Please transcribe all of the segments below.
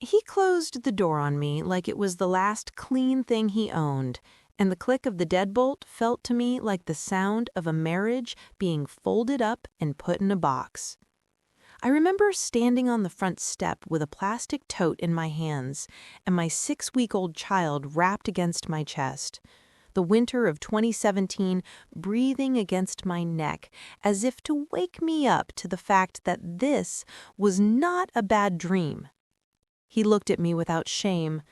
He closed the door on me like it was the last clean thing he owned, and the click of the deadbolt felt to me like the sound of a marriage being folded up and put in a box. I remember standing on the front step with a plastic tote in my hands and my 6-week-old child wrapped against my chest. The winter of 2017 breathing against my neck as if to wake me up to the fact that this was not a bad dream. He looked at me without shame,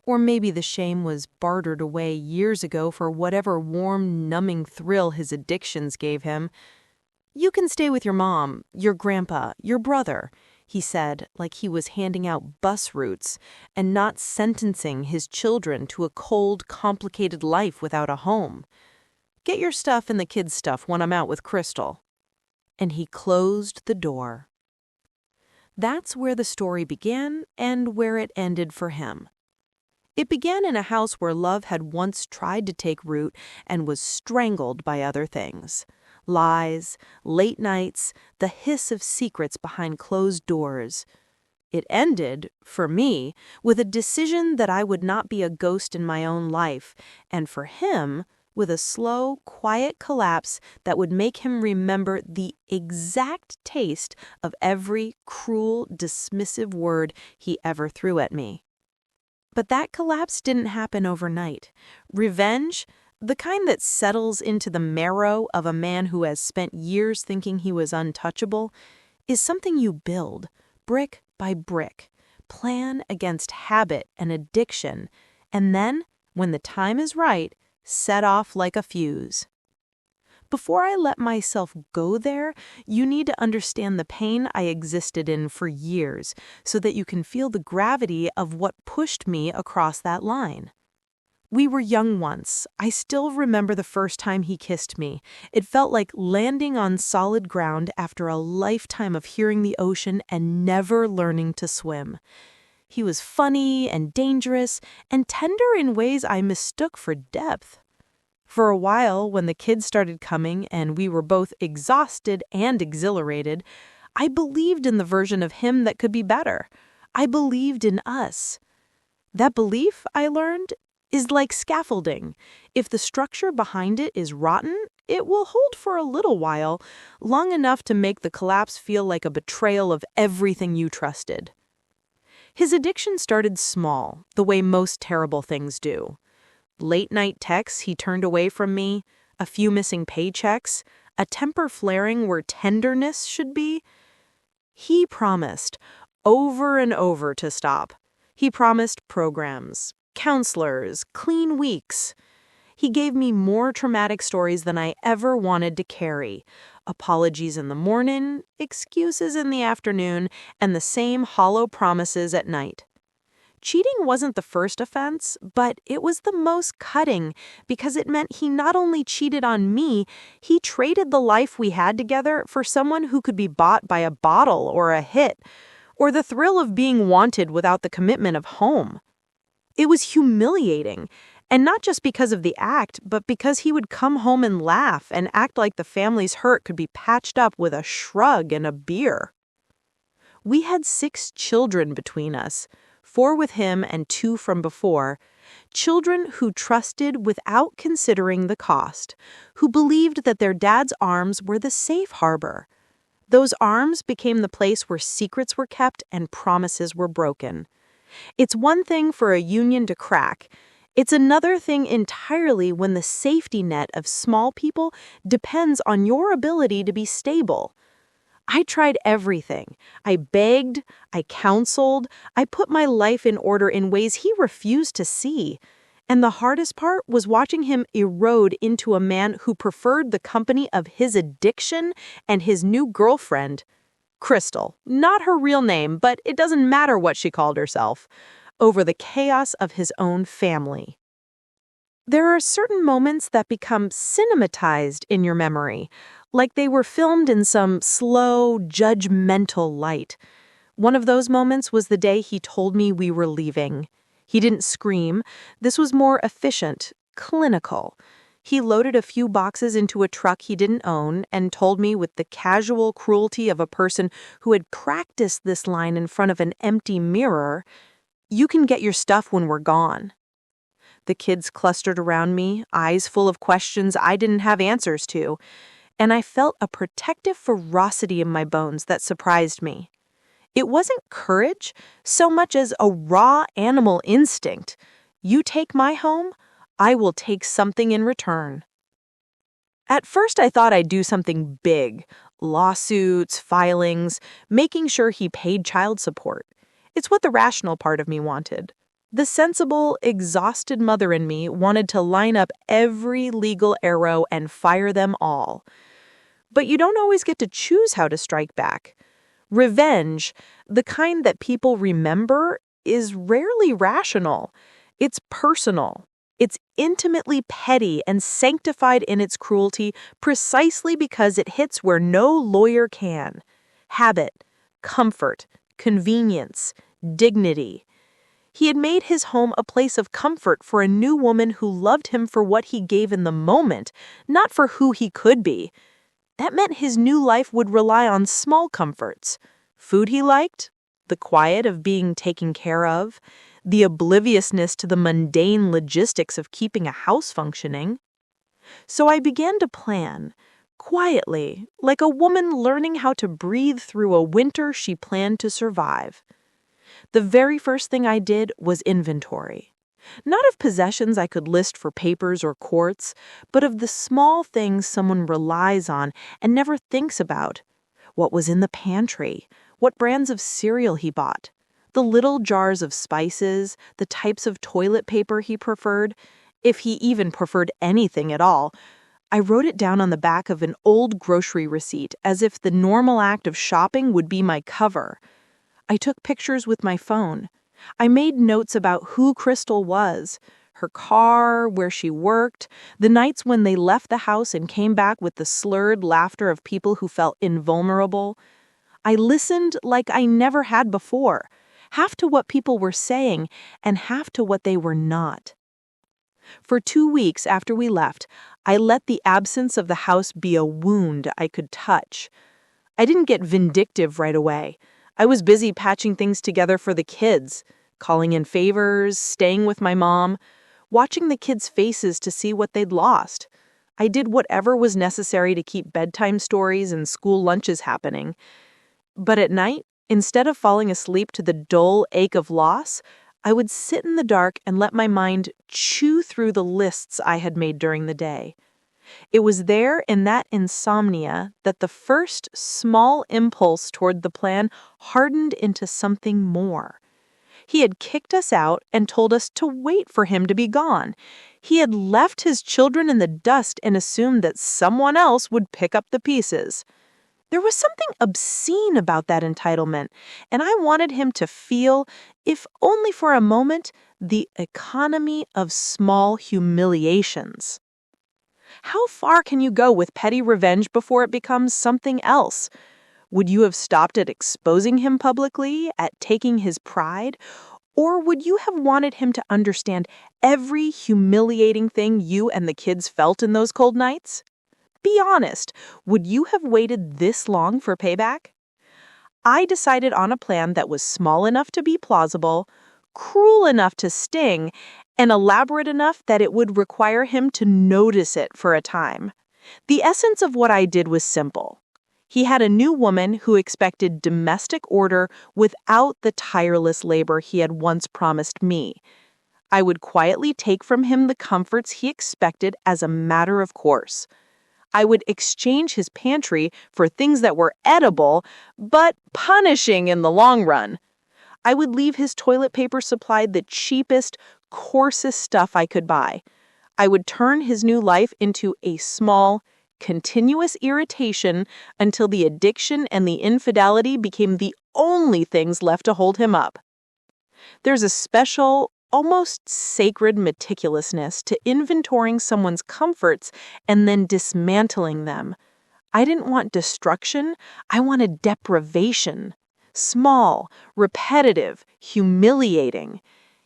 or maybe the shame was bartered away years ago for whatever warm, numbing thrill his addictions gave him. "You can stay with your mom, your grandpa, your brother," he said, like he was handing out bus routes and not sentencing his children to a cold, complicated life without a home. "Get your stuff and the kids' stuff when I'm out with Crystal." And he closed the door. That's where the story began and where it ended for him. It began in a house where love had once tried to take root and was strangled by other things. Lies, late nights, the hiss of secrets behind closed doors. It ended, for me, with a decision that I would not be a ghost in my own life, and for him, with a slow, quiet collapse that would make him remember the exact taste of every cruel, dismissive word he ever threw at me. But that collapse didn't happen overnight. Revenge, the kind that settles into the marrow of a man who has spent years thinking he was untouchable, is something you build, brick by brick, plan against habit and addiction, and then, when the time is right, set off like a fuse. Before I let myself go there, you need to understand the pain I existed in for years so that you can feel the gravity of what pushed me across that line. We were young once. I still remember the first time he kissed me. It felt like landing on solid ground after a lifetime of hearing the ocean and never learning to swim. He was funny and dangerous and tender in ways I mistook for depth. For a while, when the kids started coming and we were both exhausted and exhilarated, I believed in the version of him that could be better. I believed in us. That belief, I learned, is like scaffolding. If the structure behind it is rotten, it will hold for a little while, long enough to make the collapse feel like a betrayal of everything you trusted. His addiction started small, the way most terrible things do. Late-night texts he turned away from me, a few missing paychecks, a temper flaring where tenderness should be. He promised, over and over, to stop. He promised programs, counselors, clean weeks. He gave me more traumatic stories than I ever wanted to carry. Apologies in the morning, excuses in the afternoon, and the same hollow promises at night. Cheating wasn't the first offense, but it was the most cutting because it meant he not only cheated on me, he traded the life we had together for someone who could be bought by a bottle or a hit, or the thrill of being wanted without the commitment of home. It was humiliating, and not just because of the act, but because he would come home and laugh and act like the family's hurt could be patched up with a shrug and a beer. We had 6 children between us, 4 with him and 2 from before, children who trusted without considering the cost, who believed that their dad's arms were the safe harbor. Those arms became the place where secrets were kept and promises were broken. It's one thing for a union to crack. It's another thing entirely when the safety net of small people depends on your ability to be stable. I tried everything. I begged, I counseled, I put my life in order in ways he refused to see. And the hardest part was watching him erode into a man who preferred the company of his addiction and his new girlfriend, Crystal, not her real name, but it doesn't matter what she called herself, over the chaos of his own family. There are certain moments that become cinematized in your memory, like they were filmed in some slow, judgmental light. One of those moments was the day he told me we were leaving. He didn't scream. This was more efficient, clinical. He loaded a few boxes into a truck he didn't own and told me with the casual cruelty of a person who had practiced this line in front of an empty mirror, You can get your stuff when we're gone." The kids clustered around me, eyes full of questions I didn't have answers to, and I felt a protective ferocity in my bones that surprised me. It wasn't courage so much as a raw animal instinct. You take my home, I will take something in return. At first, I thought I'd do something big: lawsuits, filings, making sure he paid child support. It's what the rational part of me wanted. The sensible, exhausted mother in me wanted to line up every legal arrow and fire them all. But you don't always get to choose how to strike back. Revenge, the kind that people remember, is rarely rational. It's personal. It's intimately petty and sanctified in its cruelty precisely because it hits where no lawyer can. Habit, comfort, convenience, dignity. He had made his home a place of comfort for a new woman who loved him for what he gave in the moment, not for who he could be. That meant his new life would rely on small comforts: food he liked, the quiet of being taken care of, the obliviousness to the mundane logistics of keeping a house functioning. So I began to plan, quietly, like a woman learning how to breathe through a winter she planned to survive. The very first thing I did was inventory. Not of possessions I could list for papers or courts, but of the small things someone relies on and never thinks about. What was in the pantry? What brands of cereal he bought? The little jars of spices, the types of toilet paper he preferred, if he even preferred anything at all. I wrote it down on the back of an old grocery receipt as if the normal act of shopping would be my cover. I took pictures with my phone. I made notes about who Crystal was, her car, where she worked, the nights when they left the house and came back with the slurred laughter of people who felt invulnerable. I listened like I never had before, half to what people were saying and half to what they were not. For 2 weeks after we left, I let the absence of the house be a wound I could touch. I didn't get vindictive right away. I was busy patching things together for the kids, calling in favors, staying with my mom, watching the kids' faces to see what they'd lost. I did whatever was necessary to keep bedtime stories and school lunches happening. But at night, instead of falling asleep to the dull ache of loss, I would sit in the dark and let my mind chew through the lists I had made during the day. It was there in that insomnia that the first small impulse toward the plan hardened into something more. He had kicked us out and told us to wait for him to be gone. He had left his children in the dust and assumed that someone else would pick up the pieces. There was something obscene about that entitlement, and I wanted him to feel, if only for a moment, the economy of small humiliations. How far can you go with petty revenge before it becomes something else? Would you have stopped at exposing him publicly, at taking his pride? Or would you have wanted him to understand every humiliating thing you and the kids felt in those cold nights? Be honest, would you have waited this long for payback? I decided on a plan that was small enough to be plausible, cruel enough to sting, and elaborate enough that it would require him to notice it for a time. The essence of what I did was simple. He had a new woman who expected domestic order without the tireless labor he had once promised me. I would quietly take from him the comforts he expected as a matter of course. I would exchange his pantry for things that were edible, but punishing in the long run. I would leave his toilet paper supplied the cheapest, coarsest stuff I could buy. I would turn his new life into a small, continuous irritation until the addiction and the infidelity became the only things left to hold him up. There's a special, almost sacred meticulousness to inventorying someone's comforts and then dismantling them. I didn't want destruction, I wanted deprivation. Small, repetitive, humiliating.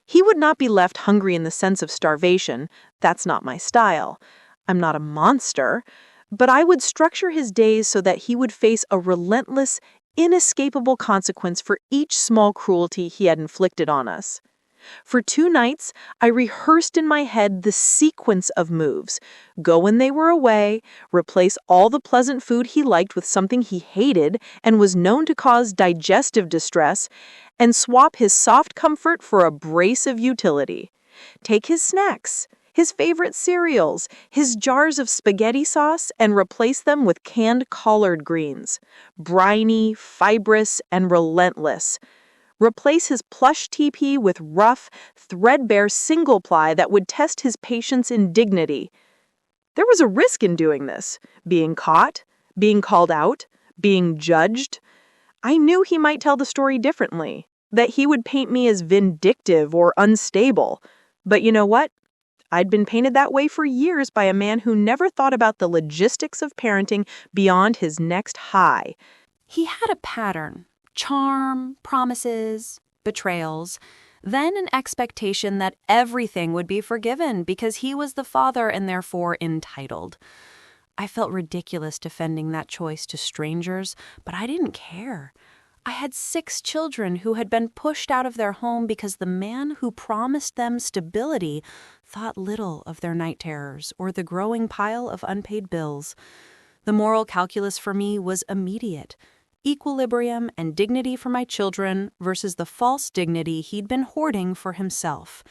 He would not be left hungry in the sense of starvation. That's not my style. I'm not a monster. But I would structure his days so that he would face a relentless, inescapable consequence for each small cruelty he had inflicted on us. For 2 nights, I rehearsed in my head the sequence of moves. Go when they were away, replace all the pleasant food he liked with something he hated and was known to cause digestive distress, and swap his soft comfort for a brace of utility. Take his snacks, his favorite cereals, his jars of spaghetti sauce, and replace them with canned collard greens. Briny, fibrous, and relentless. Replace his plush teepee with rough, threadbare single ply that would test his patience in dignity. There was a risk in doing this: being caught, being called out, being judged. I knew he might tell the story differently, that he would paint me as vindictive or unstable. But you know what? I'd been painted that way for years by a man who never thought about the logistics of parenting beyond his next high. He had a pattern: charm, promises, betrayals, then an expectation that everything would be forgiven because he was the father and therefore entitled. I felt ridiculous defending that choice to strangers, but I didn't care. I had 6 children who had been pushed out of their home because the man who promised them stability thought little of their night terrors or the growing pile of unpaid bills. The moral calculus for me was immediate: equilibrium and dignity for my children versus the false dignity he'd been hoarding for himself.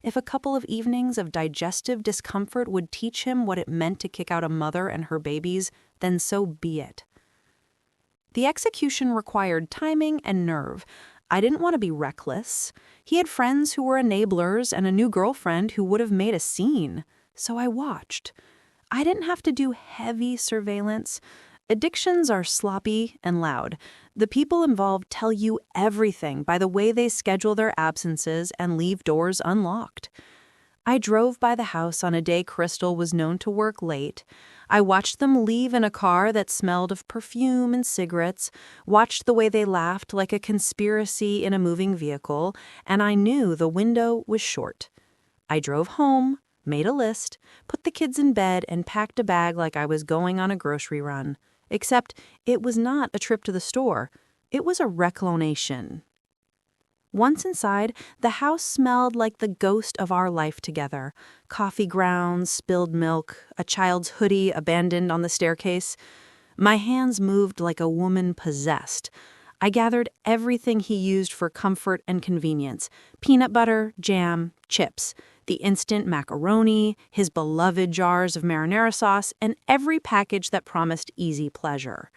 If a couple of evenings of digestive discomfort would teach him what it meant to kick out a mother and her babies, then so be it. The execution required timing and nerve. I didn't want to be reckless. He had friends who were enablers and a new girlfriend who would have made a scene. So I watched. I didn't have to do heavy surveillance. Addictions are sloppy and loud. The people involved tell you everything by the way they schedule their absences and leave doors unlocked. I drove by the house on a day Crystal was known to work late. I watched them leave in a car that smelled of perfume and cigarettes, watched the way they laughed like a conspiracy in a moving vehicle, and I knew the window was short. I drove home, made a list, put the kids in bed, and packed a bag like I was going on a grocery run. Except it was not a trip to the store. It was a reclination. Once inside, the house smelled like the ghost of our life together. Coffee grounds, spilled milk, a child's hoodie abandoned on the staircase. My hands moved like a woman possessed. I gathered everything he used for comfort and convenience: peanut butter, jam, chips, the instant macaroni, his beloved jars of marinara sauce, and every package that promised easy pleasure.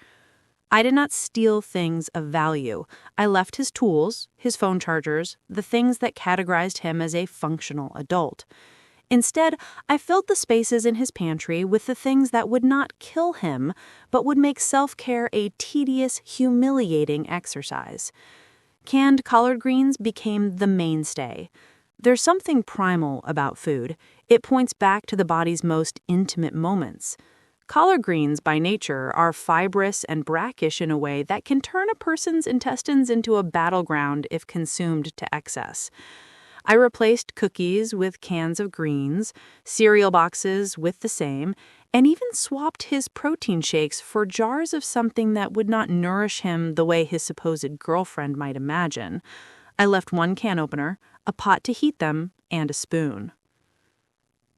I did not steal things of value. I left his tools, his phone chargers, the things that categorized him as a functional adult. Instead, I filled the spaces in his pantry with the things that would not kill him, but would make self-care a tedious, humiliating exercise. Canned collard greens became the mainstay. There's something primal about food. It points back to the body's most intimate moments. Collard greens, by nature, are fibrous and brackish in a way that can turn a person's intestines into a battleground if consumed to excess. I replaced cookies with cans of greens, cereal boxes with the same, and even swapped his protein shakes for jars of something that would not nourish him the way his supposed girlfriend might imagine. I left one can opener, a pot to heat them, and a spoon.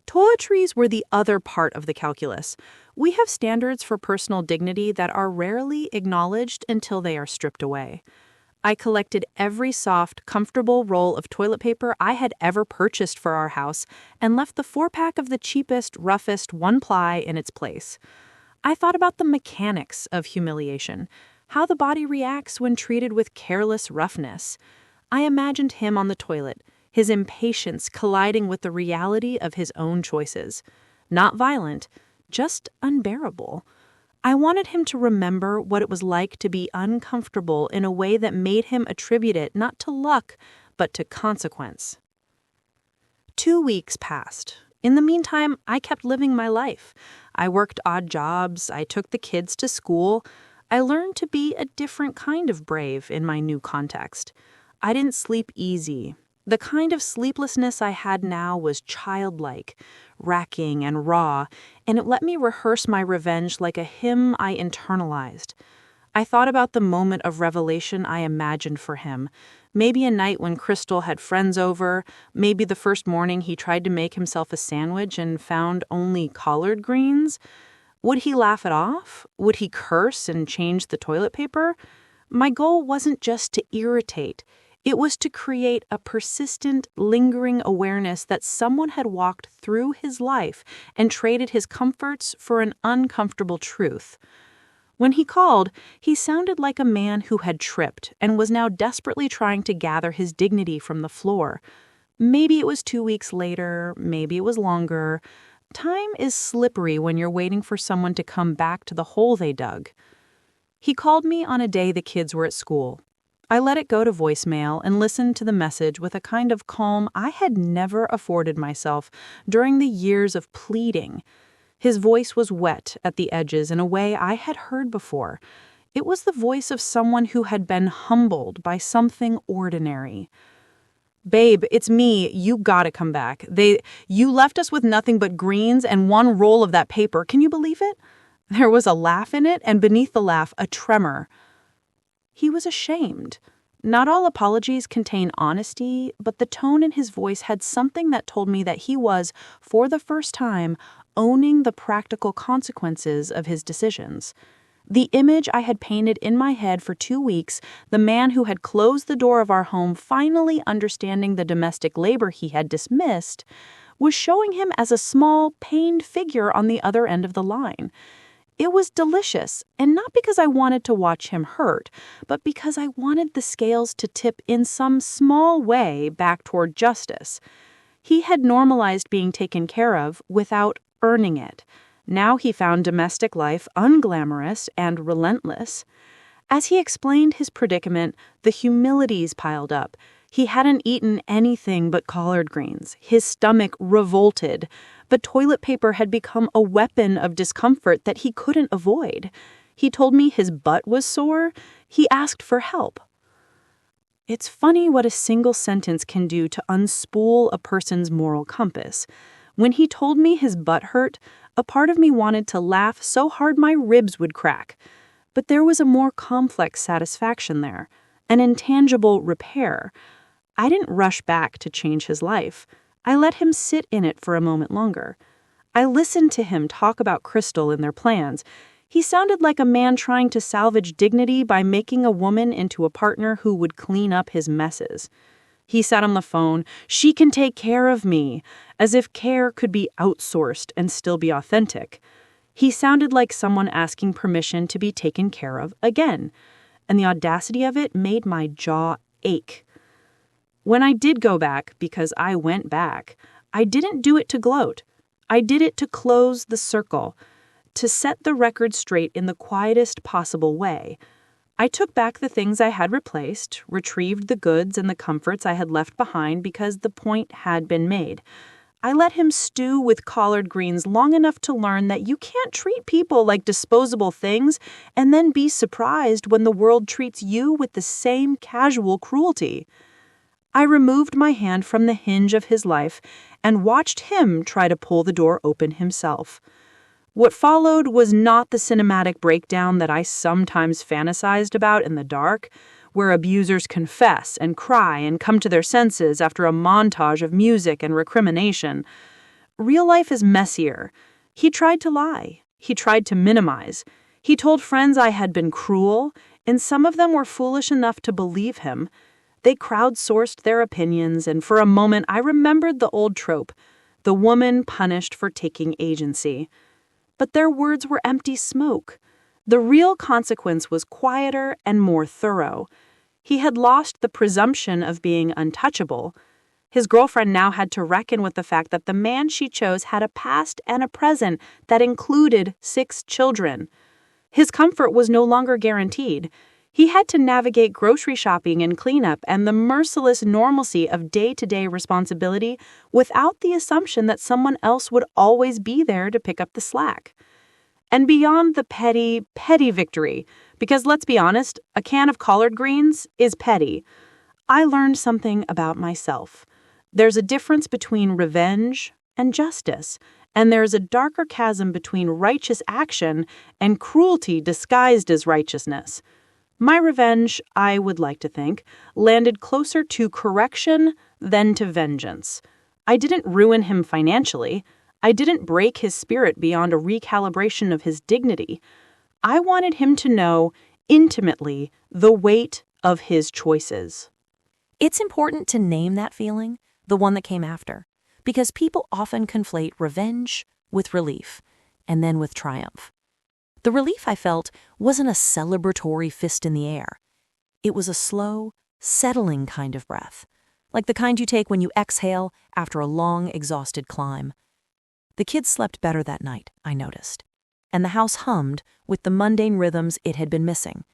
Toiletries were the other part of the calculus. We have standards for personal dignity that are rarely acknowledged until they are stripped away. I collected every soft, comfortable roll of toilet paper I had ever purchased for our house and left the 4-pack of the cheapest, roughest one-ply in its place. I thought about the mechanics of humiliation, how the body reacts when treated with careless roughness. I imagined him on the toilet, his impatience colliding with the reality of his own choices. Not violent, just unbearable. I wanted him to remember what it was like to be uncomfortable in a way that made him attribute it not to luck, but to consequence. 2 weeks passed. In the meantime, I kept living my life. I worked odd jobs. I took the kids to school. I learned to be a different kind of brave in my new context. I didn't sleep easy. The kind of sleeplessness I had now was childlike, racking and raw, and it let me rehearse my revenge like a hymn I internalized. I thought about the moment of revelation I imagined for him, Maybe a night when Crystal had friends over, maybe the first morning he tried to make himself a sandwich and found only collard greens. Would he laugh it off? Would he curse and change the toilet paper? My goal wasn't just to irritate. It was to create a persistent, lingering awareness that someone had walked through his life and traded his comforts for an uncomfortable truth. When he called, he sounded like a man who had tripped and was now desperately trying to gather his dignity from the floor. Maybe it was 2 weeks later, maybe it was longer. Time is slippery when you're waiting for someone to come back to the hole they dug. He called me on a day the kids were at school. I let it go to voicemail and listened to the message with a kind of calm I had never afforded myself during the years of pleading. His voice was wet at the edges in a way I had heard before. It was the voice of someone who had been humbled by something ordinary. "Babe, it's me. You gotta come back. You left us with nothing but greens and one roll of that paper. Can you believe it?" There was a laugh in it, and beneath the laugh, a tremor. He was ashamed. Not all apologies contain honesty, but the tone in his voice had something that told me that he was, for the first time, owning the practical consequences of his decisions. The image I had painted in my head for 2 weeks, the man who had closed the door of our home finally understanding the domestic labor he had dismissed, was showing him as a small, pained figure on the other end of the line. It was delicious, and not because I wanted to watch him hurt, but because I wanted the scales to tip in some small way back toward justice. He had normalized being taken care of without earning it. Now he found domestic life unglamorous and relentless. As he explained his predicament, the humilities piled up. He hadn't eaten anything but collard greens. His stomach revolted. But toilet paper had become a weapon of discomfort that he couldn't avoid. He told me his butt was sore. He asked for help. It's funny what a single sentence can do to unspool a person's moral compass. When he told me his butt hurt, a part of me wanted to laugh so hard my ribs would crack. But there was a more complex satisfaction there, an intangible repair. I didn't rush back to change his life. I let him sit in it for a moment longer. I listened to him talk about Crystal and their plans. He sounded like a man trying to salvage dignity by making a woman into a partner who would clean up his messes. He said on the phone, "She can take care of me," as if care could be outsourced and still be authentic. He sounded like someone asking permission to be taken care of again, and the audacity of it made my jaw ache. When I did go back, because I went back, I didn't do it to gloat. I did it to close the circle, to set the record straight in the quietest possible way. I took back the things I had replaced, retrieved the goods and the comforts I had left behind because the point had been made. I let him stew with collard greens long enough to learn that you can't treat people like disposable things and then be surprised when the world treats you with the same casual cruelty. I removed my hand from the hinge of his life and watched him try to pull the door open himself. What followed was not the cinematic breakdown that I sometimes fantasized about in the dark, where abusers confess and cry and come to their senses after a montage of music and recrimination. Real life is messier. He tried to lie. He tried to minimize. He told friends I had been cruel, and some of them were foolish enough to believe him. They crowdsourced their opinions, and for a moment I remembered the old trope, the woman punished for taking agency. But their words were empty smoke. The real consequence was quieter and more thorough. He had lost the presumption of being untouchable. His girlfriend now had to reckon with the fact that the man she chose had a past and a present that included 6 children. His comfort was no longer guaranteed. He had to navigate grocery shopping and cleanup and the merciless normalcy of day-to-day responsibility without the assumption that someone else would always be there to pick up the slack. And beyond the petty victory, because let's be honest, a can of collard greens is petty, I learned something about myself. There's a difference between revenge and justice, and there's a darker chasm between righteous action and cruelty disguised as righteousness. My revenge, I would like to think, landed closer to correction than to vengeance. I didn't ruin him financially. I didn't break his spirit beyond a recalibration of his dignity. I wanted him to know, intimately, the weight of his choices. It's important to name that feeling, the one that came after, because people often conflate revenge with relief, and then with triumph. The relief I felt wasn't a celebratory fist in the air. It was a slow, settling kind of breath, like the kind you take when you exhale after a long, exhausted climb. The kids slept better that night, I noticed, and the house hummed with the mundane rhythms it had been missing.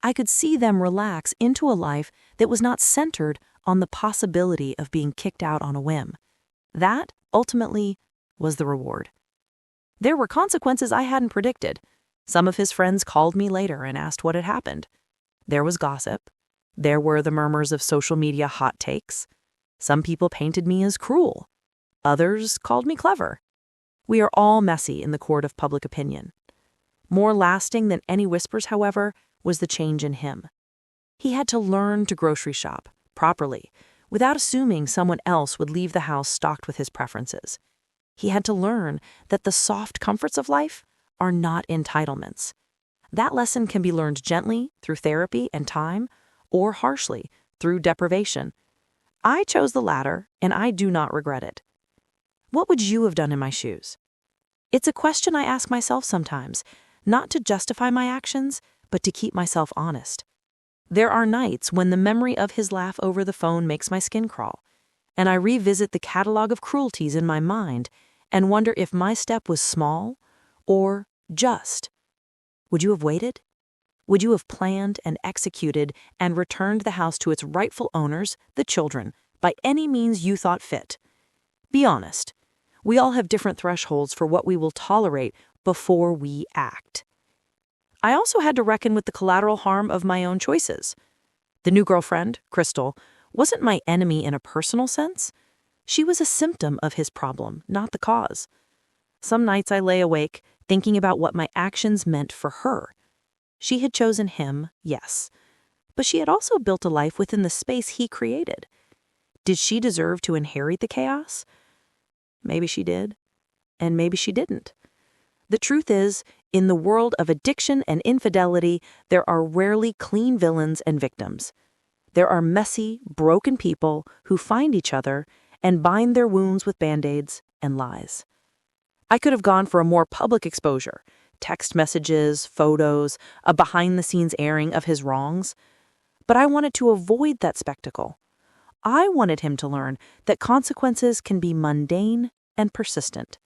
I could see them relax into a life that was not centered on the possibility of being kicked out on a whim. That, ultimately, was the reward. There were consequences I hadn't predicted. Some of his friends called me later and asked what had happened. There was gossip. There were the murmurs of social media hot takes. Some people painted me as cruel. Others called me clever. We are all messy in the court of public opinion. More lasting than any whispers, however, was the change in him. He had to learn to grocery shop properly, without assuming someone else would leave the house stocked with his preferences. He had to learn that the soft comforts of life are not entitlements. That lesson can be learned gently through therapy and time, or harshly through deprivation. I chose the latter, and I do not regret it. What would you have done in my shoes? It's a question I ask myself sometimes, not to justify my actions, but to keep myself honest. There are nights when the memory of his laugh over the phone makes my skin crawl, and I revisit the catalog of cruelties in my mind and wonder if my step was small or just. Would you have waited? Would you have planned and executed and returned the house to its rightful owners, the children, by any means you thought fit? Be honest. We all have different thresholds for what we will tolerate before we act. I also had to reckon with the collateral harm of my own choices. The new girlfriend, Crystal, wasn't my enemy in a personal sense. She was a symptom of his problem, not the cause. Some nights I lay awake, thinking about what my actions meant for her. She had chosen him, yes, but she had also built a life within the space he created. Did she deserve to inherit the chaos? Maybe she did, and maybe she didn't. The truth is, in the world of addiction and infidelity, there are rarely clean villains and victims. There are messy, broken people who find each other and bind their wounds with band-aids and lies. I could have gone for a more public exposure, text messages, photos, a behind-the-scenes airing of his wrongs. But I wanted to avoid that spectacle. I wanted him to learn that consequences can be mundane and persistent.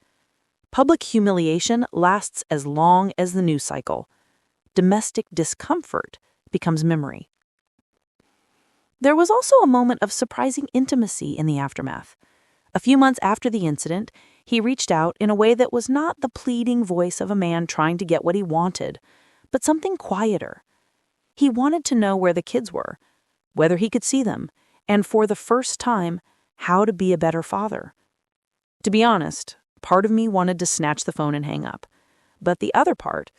Public humiliation lasts as long as the news cycle. Domestic discomfort becomes memory. There was also a moment of surprising intimacy in the aftermath. A few months after the incident, he reached out in a way that was not the pleading voice of a man trying to get what he wanted, but something quieter. He wanted to know where the kids were, whether he could see them, and for the first time, how to be a better father. To be honest, part of me wanted to snatch the phone and hang up. But the other part,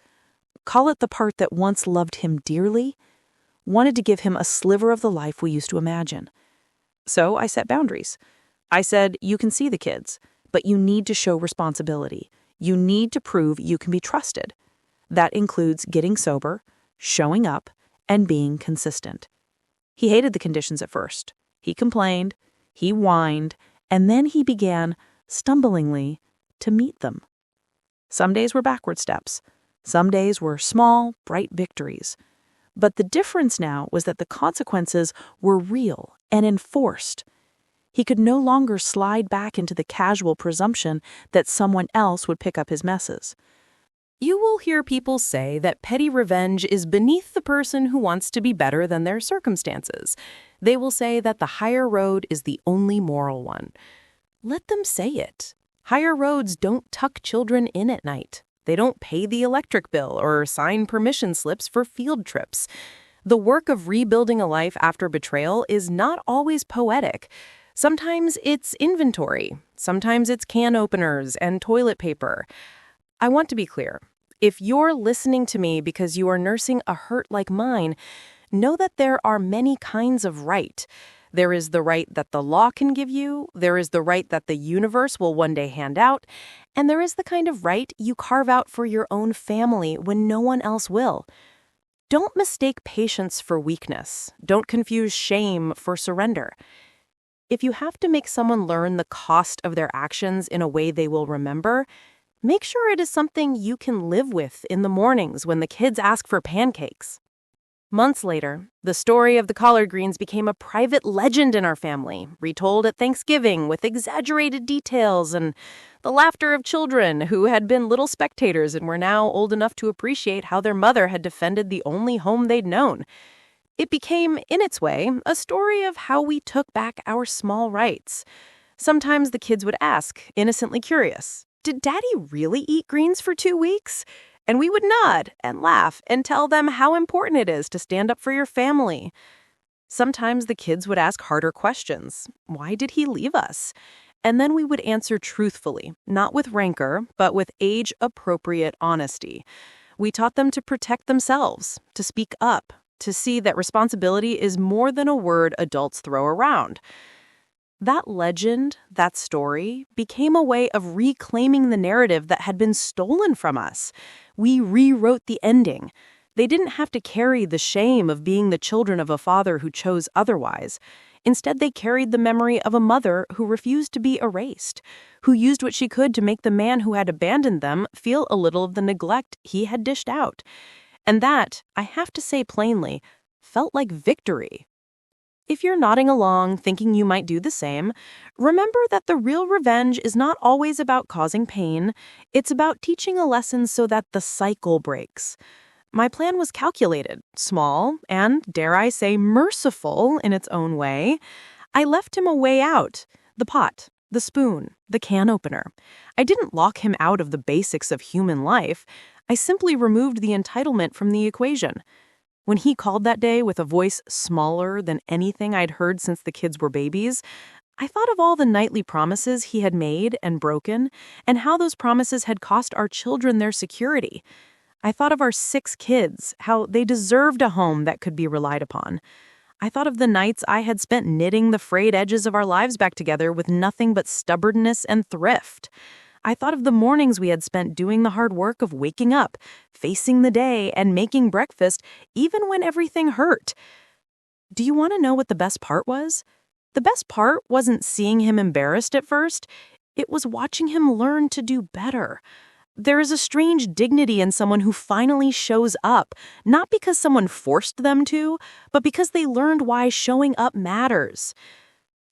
call it the part that once loved him dearly, wanted to give him a sliver of the life we used to imagine. So I set boundaries. I said, you can see the kids, but you need to show responsibility. You need to prove you can be trusted. That includes getting sober, showing up, and being consistent. He hated the conditions at first. He complained, he whined, and then he began, stumblingly, to meet them. Some days were backward steps. Some days were small, bright victories. But the difference now was that the consequences were real and enforced. He could no longer slide back into the casual presumption that someone else would pick up his messes. You will hear people say that petty revenge is beneath the person who wants to be better than their circumstances. They will say that the higher road is the only moral one. Let them say it. Higher roads don't tuck children in at night. They don't pay the electric bill or sign permission slips for field trips. The work of rebuilding a life after betrayal is not always poetic. Sometimes it's inventory. Sometimes it's can openers and toilet paper. I want to be clear. If you're listening to me because you are nursing a hurt like mine, know that there are many kinds of right. There is the right that the law can give you, there is the right that the universe will one day hand out, and there is the kind of right you carve out for your own family when no one else will. Don't mistake patience for weakness. Don't confuse shame for surrender. If you have to make someone learn the cost of their actions in a way they will remember, make sure it is something you can live with in the mornings when the kids ask for pancakes. Months later, the story of the collard greens became a private legend in our family, retold at Thanksgiving with exaggerated details and the laughter of children who had been little spectators and were now old enough to appreciate how their mother had defended the only home they'd known. It became, in its way, a story of how we took back our small rights. Sometimes the kids would ask, innocently curious, "Did Daddy really eat greens for 2 weeks?" And we would nod and laugh and tell them how important it is to stand up for your family. Sometimes the kids would ask harder questions. Why did he leave us? And then we would answer truthfully, not with rancor, but with age-appropriate honesty. We taught them to protect themselves, to speak up, to see that responsibility is more than a word adults throw around. That legend, that story, became a way of reclaiming the narrative that had been stolen from us. We rewrote the ending. They didn't have to carry the shame of being the children of a father who chose otherwise. Instead, they carried the memory of a mother who refused to be erased, who used what she could to make the man who had abandoned them feel a little of the neglect he had dished out. And that, I have to say plainly, felt like victory. If you're nodding along, thinking you might do the same, remember that the real revenge is not always about causing pain. It's about teaching a lesson so that the cycle breaks. My plan was calculated, small, and, dare I say, merciful in its own way. I left him a way out: the pot, the spoon, the can opener. I didn't lock him out of the basics of human life. I simply removed the entitlement from the equation. When he called that day with a voice smaller than anything I'd heard since the kids were babies, I thought of all the nightly promises he had made and broken, and how those promises had cost our children their security. I thought of our 6 kids, how they deserved a home that could be relied upon. I thought of the nights I had spent knitting the frayed edges of our lives back together with nothing but stubbornness and thrift. I thought of the mornings we had spent doing the hard work of waking up, facing the day, and making breakfast, even when everything hurt. Do you want to know what the best part was? The best part wasn't seeing him embarrassed at first. It was watching him learn to do better. There is a strange dignity in someone who finally shows up, not because someone forced them to, but because they learned why showing up matters.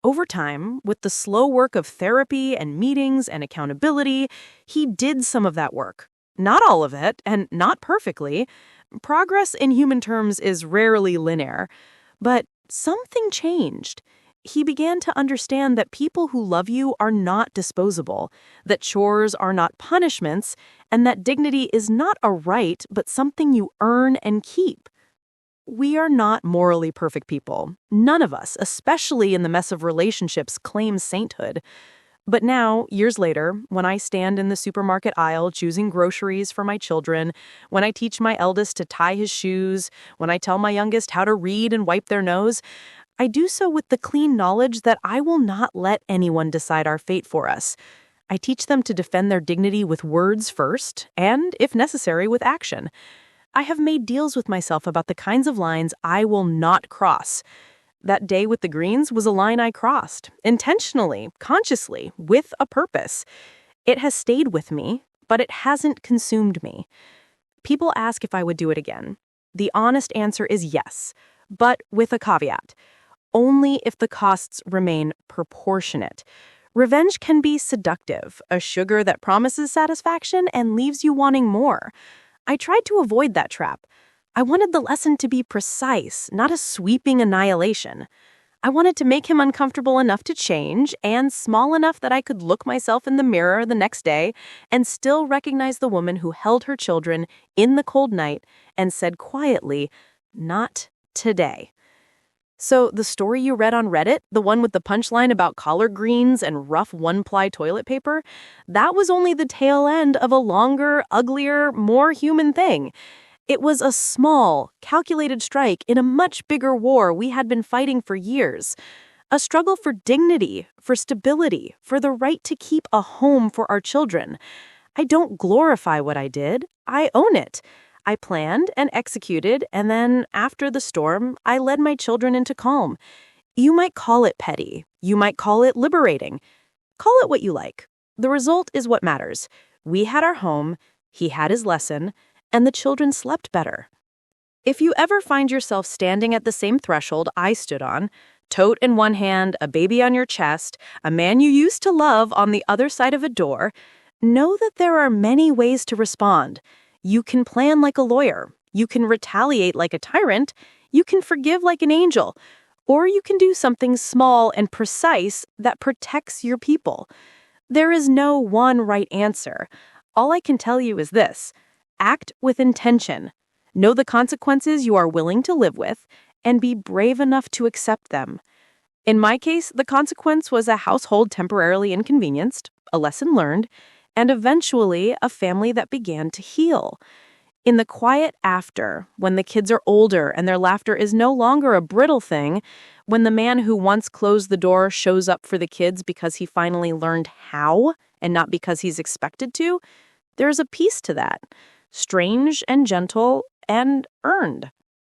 Over time, with the slow work of therapy and meetings and accountability, he did some of that work. Not all of it, and not perfectly. Progress in human terms is rarely linear. But something changed. He began to understand that people who love you are not disposable, that chores are not punishments, and that dignity is not a right, but something you earn and keep. We are not morally perfect people. None of us, especially in the mess of relationships, claim sainthood. But now, years later, when I stand in the supermarket aisle choosing groceries for my children, when I teach my eldest to tie his shoes, when I tell my youngest how to read and wipe their nose, I do so with the clean knowledge that I will not let anyone decide our fate for us. I teach them to defend their dignity with words first, and, if necessary, with action. I have made deals with myself about the kinds of lines I will not cross. That day with the greens was a line I crossed, intentionally, consciously, with a purpose. It has stayed with me, but it hasn't consumed me. People ask if I would do it again. The honest answer is yes, but with a caveat. Only if the costs remain proportionate. Revenge can be seductive, a sugar that promises satisfaction and leaves you wanting more. I tried to avoid that trap. I wanted the lesson to be precise, not a sweeping annihilation. I wanted to make him uncomfortable enough to change and small enough that I could look myself in the mirror the next day and still recognize the woman who held her children in the cold night and said quietly, "Not today." So the story you read on Reddit, the one with the punchline about collard greens and rough one-ply toilet paper, that was only the tail end of a longer, uglier, more human thing. It was a small, calculated strike in a much bigger war we had been fighting for years. A struggle for dignity, for stability, for the right to keep a home for our children. I don't glorify what I did. I own it. I planned and executed, and then, after the storm, I led my children into calm. You might call it petty. You might call it liberating. Call it what you like. The result is what matters. We had our home, he had his lesson, and the children slept better. If you ever find yourself standing at the same threshold I stood on, tote in one hand, a baby on your chest, a man you used to love on the other side of a door, know that there are many ways to respond. You can plan like a lawyer. You can retaliate like a tyrant. You can forgive like an angel. Or you can do something small and precise that protects your people. There is no one right answer. All I can tell you is this: act with intention. Know the consequences you are willing to live with, and be brave enough to accept them. In my case, the consequence was a household temporarily inconvenienced, a lesson learned, and eventually a family that began to heal. In the quiet after, when the kids are older and their laughter is no longer a brittle thing, when the man who once closed the door shows up for the kids because he finally learned how and not because he's expected to, there's a peace to that. Strange and gentle and earned.